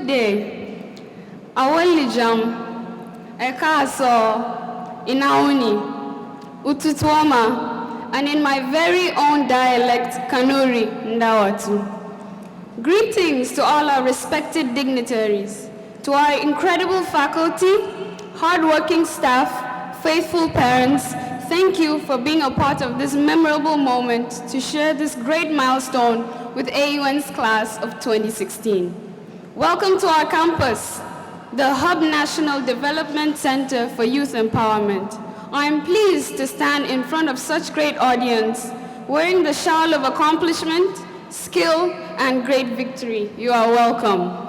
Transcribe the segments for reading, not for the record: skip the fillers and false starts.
Good day. Awalijam, Ekaso, Inauni, Ututuoma, and in my very own dialect, Kanuri Ndawatu. Greetings to all our respected dignitaries, to our incredible faculty, hardworking staff, faithful parents. Thank you for being a part of this memorable moment to share this great milestone with AUN's class of 2016. Welcome to our campus, the Hub National Development Center for Youth Empowerment. I am pleased to stand in front of such great audience, wearing the shawl of accomplishment, skill, and great victory. You are welcome.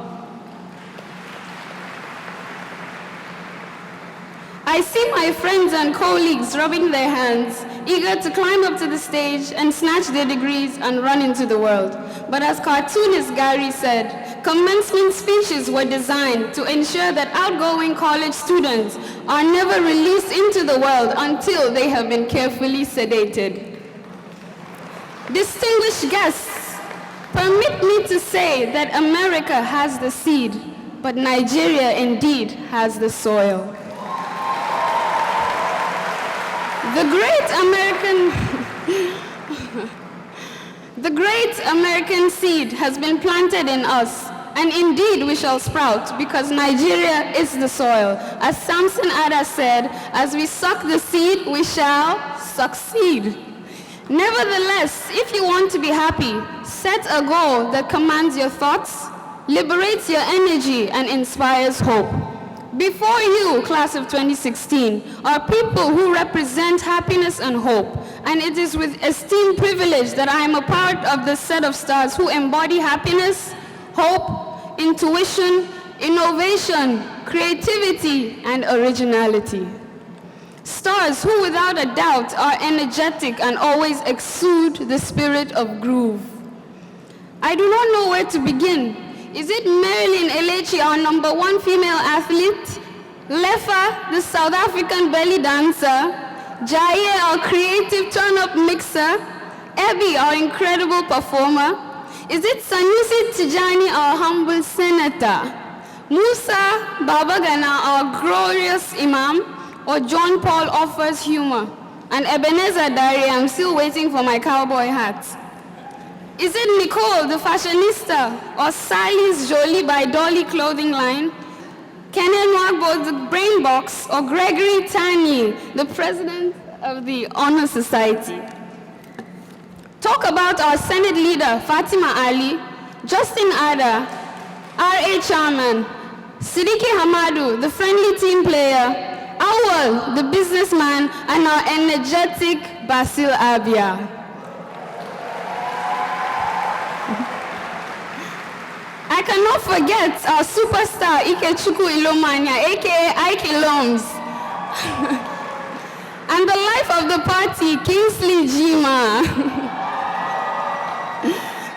I see my friends and colleagues rubbing their hands, eager to climb up to the stage and snatch their degrees and run into the world. But as cartoonist Gary said, commencement speeches were designed to ensure that outgoing college students are never released into the world until they have been carefully sedated. Distinguished guests, permit me to say that America has the seed, but Nigeria indeed has the soil. The great American seed has been planted in us, and indeed we shall sprout, because Nigeria is the soil. As Samson Ada said, as we suck the seed, we shall succeed. Nevertheless, if you want to be happy, set a goal that commands your thoughts, liberates your energy, and inspires hope. Before you, class of 2016, are people who represent happiness and hope, and it is with esteemed privilege that I am a part of this set of stars who embody happiness, hope, intuition, innovation, creativity, and originality. Stars who, without a doubt, are energetic and always exude the spirit of groove. I do not know where to begin. Is it Marilyn Elechi, our #1 female athlete? Lefa, the South African belly dancer? Jaye, our creative turn-up mixer? Abby, our incredible performer? Is it Sanusi Tijani, our humble senator? Musa Babagana, our glorious imam? Or John Paul offers humor? And Ebenezer Dari, I'm still waiting for my cowboy hat. Is it Nicole, the fashionista, or Sally's Jolie by Dolly clothing line? Kenen Wagbo, the brain box, or Gregory Tani, the president of the Honor Society? Talk about our Senate leader, Fatima Ali, Justin Ada, R.A. Chairman, Siddiqui Hamadu, the friendly team player, Awal, the businessman, and our energetic Basil Abia. I cannot forget our superstar Ikechukwu Ilomania, aka Ike Loms. And the life of the party, Kingsley Jima.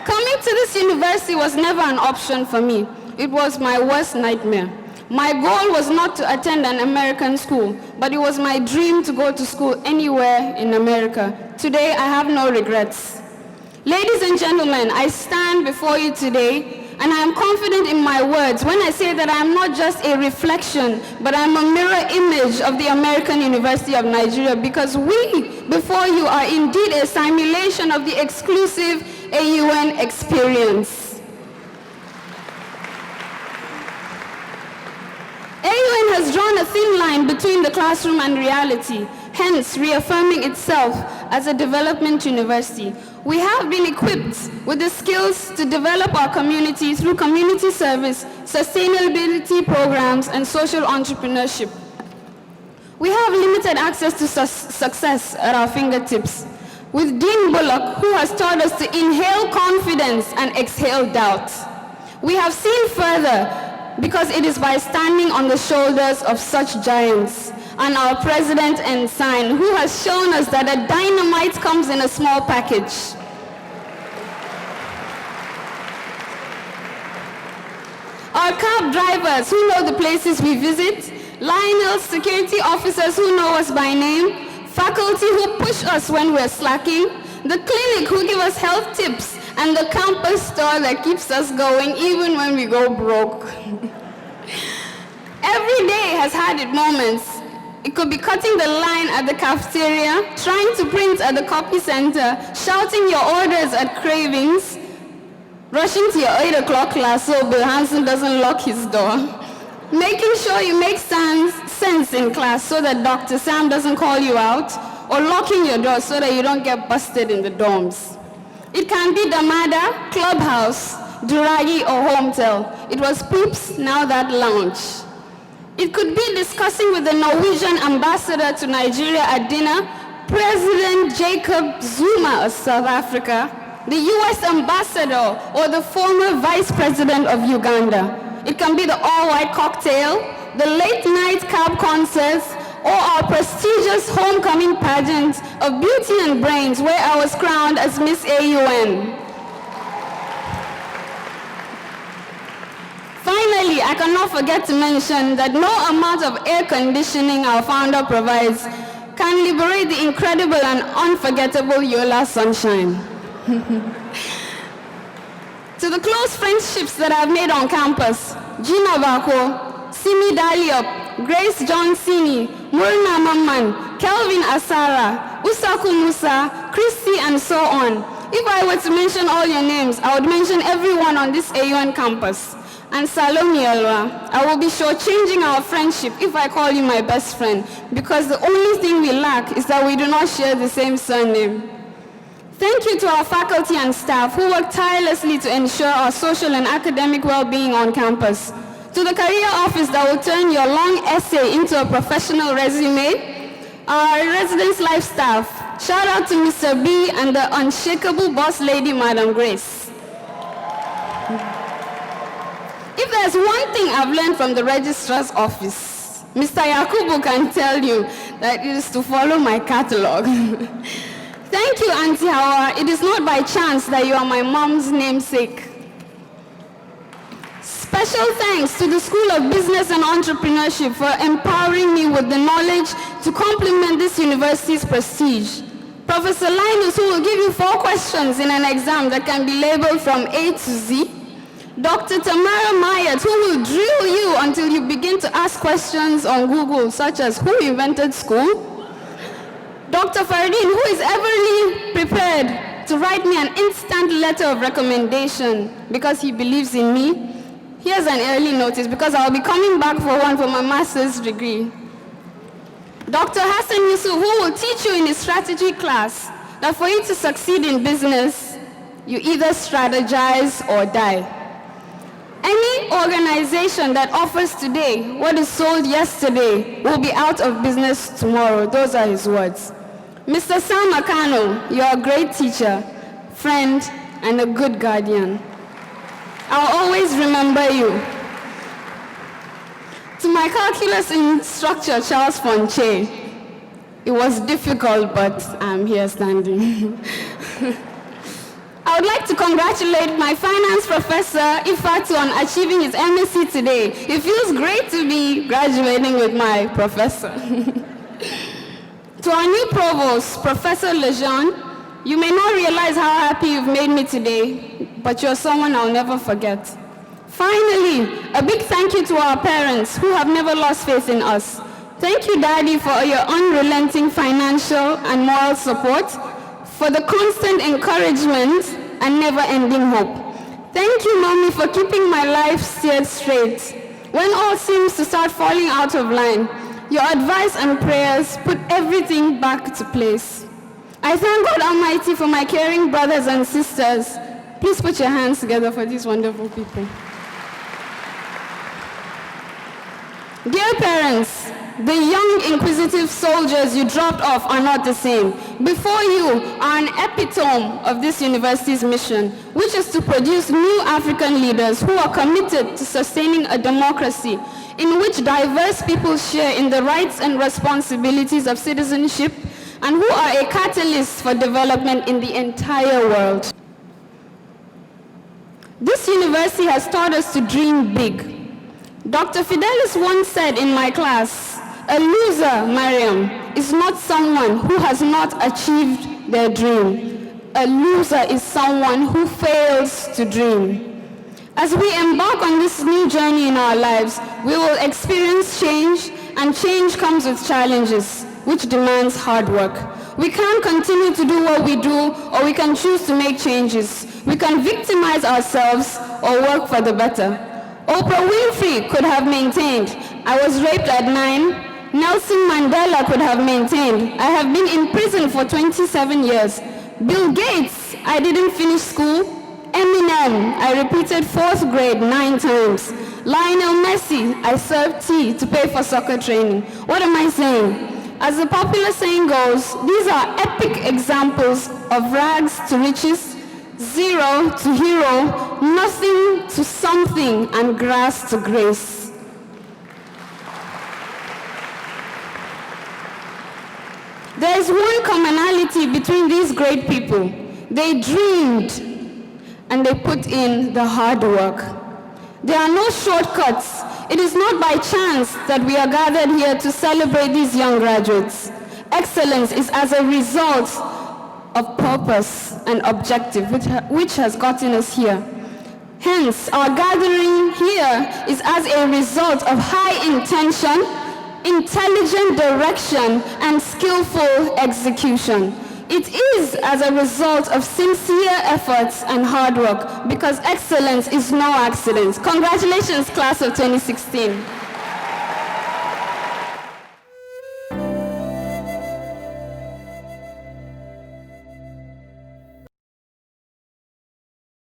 Coming to this university was never an option for me. It was my worst nightmare. My goal was not to attend an American school, but it was my dream to go to school anywhere in America. Today, I have no regrets. Ladies and gentlemen, I stand before you today, and I am confident in my words when I say that I am not just a reflection, but I am a mirror image of the American University of Nigeria, because we, before you, are indeed a simulation of the exclusive AUN experience. AUN has drawn a thin line between the classroom and reality, hence reaffirming itself as a development university. We have been equipped with the skills to develop our community through community service, sustainability programs, and social entrepreneurship. We have limited access to success at our fingertips, with Dean Bullock, who has taught us to inhale confidence and exhale doubt. We have seen further because it is by standing on the shoulders of such giants, and our President Ensign, who has shown us that a dynamite comes in a small package. Our cab drivers who know the places we visit, Lionel's security officers who know us by name, faculty who push us when we're slacking, the clinic who give us health tips, and the campus store that keeps us going even when we go broke. Every day has had its moments. It could be cutting the line at the cafeteria, trying to print at the copy center, shouting your orders at Cravings, rushing to your 8 o'clock class so Bill Hansen doesn't lock his door, making sure you make sense in class so that Dr. Sam doesn't call you out, or locking your door so that you don't get busted in the dorms. It can be Damada, Clubhouse, Duragi, or Hometel. It was Poops, now that lounge. It could be discussing with the Norwegian ambassador to Nigeria at dinner, President Jacob Zuma of South Africa, the US ambassador, or the former vice president of Uganda. It can be the all-white cocktail, the late-night cab concerts, or our prestigious homecoming pageant of beauty and brains where I was crowned as Miss AUN. Finally, I cannot forget to mention that no amount of air conditioning our founder provides can liberate the incredible and unforgettable Yola sunshine. To the close friendships that I've made on campus, Gina Bako, Simi Daliop, Grace Johnsini, Murna Mamman, Kelvin Asara, Usaku Musa, Christy, and so on. If I were to mention all your names, I would mention everyone on this AUN campus. And Salome Elwa, I will be shortchanging our friendship if I call you my best friend, because the only thing we lack is that we do not share the same surname. Thank you to our faculty and staff who work tirelessly to ensure our social and academic well-being on campus. To the career office that will turn your long essay into a professional resume, our residence life staff, shout out to Mr. B and the unshakable boss lady, Madam Grace. If there's one thing I've learned from the registrar's office, Mr. Yakubu can tell you that it is to follow my catalog. Thank you, Auntie Hawa. It is not by chance that you are my mom's namesake. Special thanks to the School of Business and Entrepreneurship for empowering me with the knowledge to complement this university's prestige. Professor Linus, who will give you 4 questions in an exam that can be labeled from A to Z. Dr. Tamara Mayat, who will drill you until you begin to ask questions on Google, such as who invented school? Dr. Faridin, who is everly prepared to write me an instant letter of recommendation because he believes in me. Here's an early notice because I'll be coming back for one for my master's degree. Dr. Hassan Yusuf, who will teach you in his strategy class that for you to succeed in business, you either strategize or die. Any organization that offers today what is sold yesterday will be out of business tomorrow. Those are his words. Mr. Sam Akano, you're a great teacher, friend, and a good guardian. I'll always remember you. To my calculus instructor, Charles Fonche, it was difficult, but I'm here standing. I would like to congratulate my finance professor, Ifatu, on achieving his MSc today. It feels great to be graduating with my professor. To our new provost, Professor Lejeune, you may not realize how happy you've made me today, but you're someone I'll never forget. Finally, a big thank you to our parents who have never lost faith in us. Thank you, Daddy, for your unrelenting financial and moral support, for the constant encouragement and never-ending hope. Thank you, Mommy, for keeping my life steered straight. When all seems to start falling out of line, your advice and prayers put everything back to place. I thank God Almighty for my caring brothers and sisters. Please put your hands together for these wonderful people. Dear parents, the young inquisitive soldiers you dropped off are not the same. Before you are an epitome of this university's mission, which is to produce new African leaders who are committed to sustaining a democracy in which diverse people share in the rights and responsibilities of citizenship and who are a catalyst for development in the entire world. This university has taught us to dream big. Dr. Fidelis once said in my class, a loser, Mariam, is not someone who has not achieved their dream. A loser is someone who fails to dream. As we embark on this new journey in our lives, we will experience change, and change comes with challenges, which demands hard work. We can't continue to do what we do, or we can choose to make changes. We can victimize ourselves or work for the better. Oprah Winfrey could have maintained, "I was raped at 9. Nelson Mandela could have maintained, "I have been in prison for 27 years. Bill Gates, "I didn't finish school." Eminem, "I repeated 4th grade 9 times. Lionel Messi, "I served tea to pay for soccer training." What am I saying? As the popular saying goes, these are epic examples of rags to riches, zero to hero, nothing to something, and grass to grace. There is one commonality between these great people. They dreamed, and they put in the hard work. There are no shortcuts. It is not by chance that we are gathered here to celebrate these young graduates. Excellence is as a result of purpose and objective, which has gotten us here. Hence, our gathering here is as a result of high intention, intelligent direction, and skillful execution. It is as a result of sincere efforts and hard work, because excellence is no accident. Congratulations, class of 2016.